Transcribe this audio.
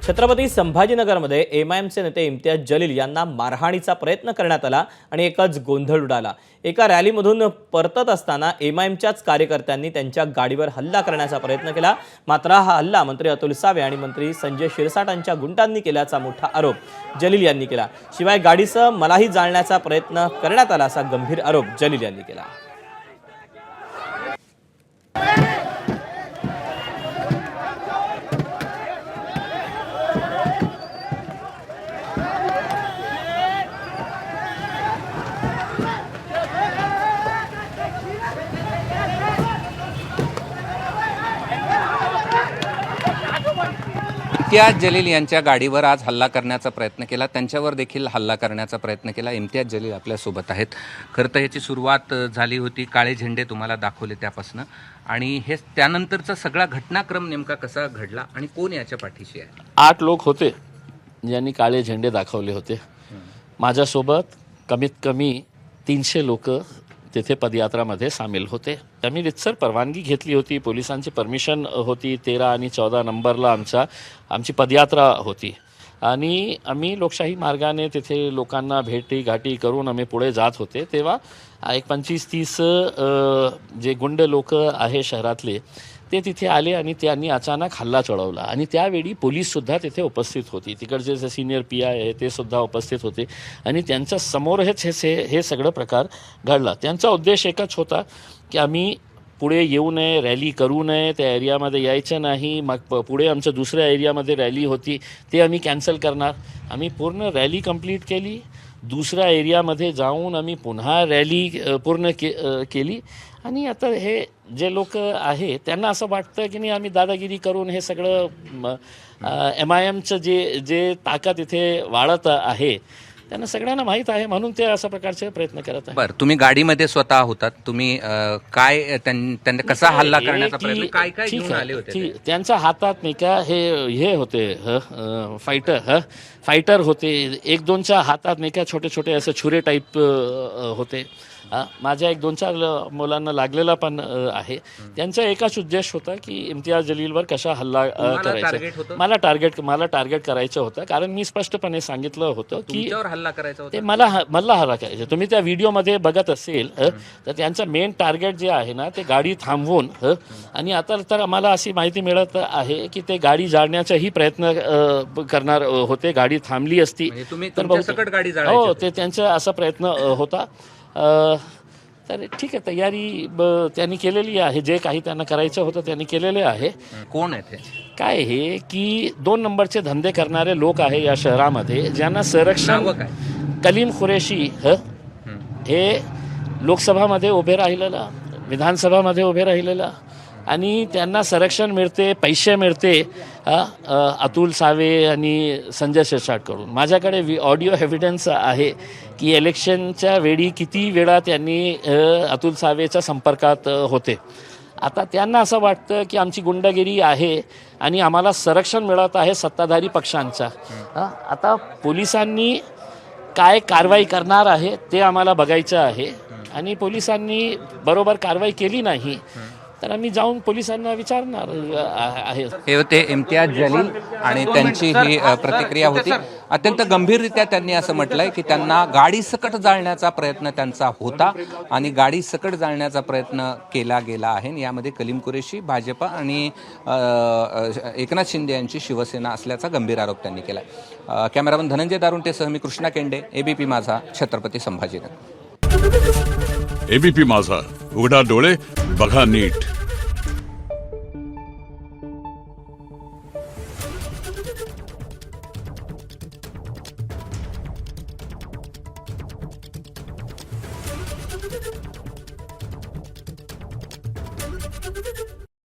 छत्रपती संभाजीनगरमध्ये एमआयएमचे नेते इम्तियाज जलील यांना मारहाणीचा प्रयत्न करण्यात आला आणि एकच गोंधळ उडाला। एका रॅलीमधून परतत असताना एमआयएमच्याच कार्यकर्त्यांनी त्यांच्या गाडीवर हल्ला करण्याचा प्रयत्न केला। मात्र हा हल्ला मंत्री अतुल सावे आणि मंत्री संजय शिरसाट यांच्या गुंडांनी केल्याचा मोठा आरोप जलील यांनी केला। शिवाय गाडीसह मलाही जाळण्याचा प्रयत्न करण्यात आला असा गंभीर आरोप जलील यांनी केला। इम्तियाज जलील यांच्या गाडीवर आज हल्ला करण्याचा प्रयत्न केला, त्यांच्यावर देखील हल्ला करण्याचा प्रयत्न केला। इम्तियाज जलील आपल्यासोबत आहेत। खरं तर याची सुरुवात झाली होती काळे झेंडे तुम्हाला दाखवले त्यापासून, आणि हे त्यानंतरचा सगळा घटनाक्रम नेमका कसा घडला आणि कोण याच्या पाठीशी आहे? 8 लोक होते ज्यांनी काळे झेंडे दाखवले होते। माझ्यासोबत कमीत कमी 300 लोक तिथे पदयात्रामध्ये सामील होते। आम्ही रितसर परवानगी घेतली होती, पोलिसांची परमिशन होती। 13 आणि 14 नंबरला आमची पदयात्रा होती आणि आम्ही लोकशाही मार्गाने तिथे लोकांना भेटी करून आम्ही पुढे जात होते। तेव्हा एक 25-30 जे गुंड लोक आहे शहरातले ते तिथे आले आणि त्यांनी अचानक हल्ला चढवला आणि त्यावेळी पोलीससुद्धा तिथे उपस्थित होती। तिकडचे जे सिनियर PI आहे ते सुद्धा उपस्थित होते आणि त्यांच्या समोर हे सगळं प्रकार घडला। त्यांचा उद्देश एकच होता की आम्ही पुढे येऊ नये, रॅली करू नये, त्या एरियामध्ये यायचं नाही। मग पुढे आमच्या दुसऱ्या एरियामध्ये रॅली होती ते आम्ही कॅन्सल करणार। आम्ही पूर्ण रॅली कंप्लीट केली, दुसऱ्या एरियामध्ये जाऊन आम्ही पुन्हा रॅली पूर्ण केली आणि आता हे जे लोक आहे त्यांना असं वाटतं की नाही आम्ही दादागिरी करून हे सगळं MIMचं जे ताकद इथे वाढत आहे त्यांना सगळ्यांना माहीत आहे, म्हणून ते अशा प्रकारचे प्रयत्न करत आहेत। बरं, तुम्ही गाडीमध्ये स्वतः होतात, तुम्ही काय त्यांना कसा हल्ला करण्याचा प्रयत्न काय घेऊन आले होते? त्यांच्या हातात नाही का हे होते फायटर होते, 1-2च्या हातात नाही का छोटे छोटे असे छुरे टाईप होते। माझ्या 1-2-4 मुलांना लागलेला पण आहे। त्यांचा एकच उद्देश होता की इम्तियाज जलीलवर कशा हल्ला करायचा, मला टार्गेट करायचं होतं। कारण मी स्पष्टपणे सांगितलं होतं की हल्ला करायचा होता, ते मला हल्ला करायचं। तुम्ही त्या व्हिडिओमध्ये बघत असेल तर त्यांचं मेन टार्गेट जे आहे ना ते गाडी थांबवून आणि आता तर आम्हाला अशी माहिती मिळत आहे की ते गाडी जाळण्याचाही प्रयत्न करणार होते। गाडी थांबली असती तर हो ते त्यांचा असा प्रयत्न होता। तर ठीक आहे, तयारी त्यांनी केलेली आहे, जे काही त्यांना करायचं होतं त्यांनी केलेले आहे। कोण आहे ते? काय हे की 2 नंबरचे धंदे करणारे लोक आहे या शहरामध्ये, ज्यांना संरक्षण कलीम कुरेशी हे लोकसभामध्ये उभे राहिलेला, विधानसभामध्ये उभे राहिलेला आणि त्यांना संरक्षण मिळते, पैसे मिळते अतुल सावे आणि संजय शिरसाटकडून। माझ्याकडे ऑडिओ एव्हिडन्स आहे की इलेक्शनच्या वेळी किती वेळा त्यांनी अतुल सावेच्या संपर्कात होते। आता त्यांना असं वाटतं की आमची गुंडगिरी आहे आणि आम्हाला संरक्षण मिळत आहे सत्ताधारी पक्षांचा। आता पोलिसांनी काय कारवाई करणार आहे ते आम्हाला बघायचं आहे आणि पोलिसांनी बरोबर कारवाई केली नाही तर आम्ही जाऊन पोलिसांना विचारणार आहे। हे होते इम्तियाज जलील आणि त्यांची ही प्रतिक्रिया होती। अत्यंत गंभीररित्या त्यांनी असं म्हटलंय की त्यांना गाडी सकट जाळण्याचा प्रयत्न त्यांचा होता आणि गाडी सकट जाळण्याचा प्रयत्न केला गेला आहे। यामध्ये कलीम कुरेशी, भाजपा आणि एकनाथ शिंदे यांची शिवसेना असल्याचा गंभीर आरोप त्यांनी केला। कॅमेरामन धनंजय दारुंटेसह मी कृष्णा केंडे, ABP माझा, छत्रपती संभाजीनगर। ABP माझा, उघडा डोळे बघा नीट।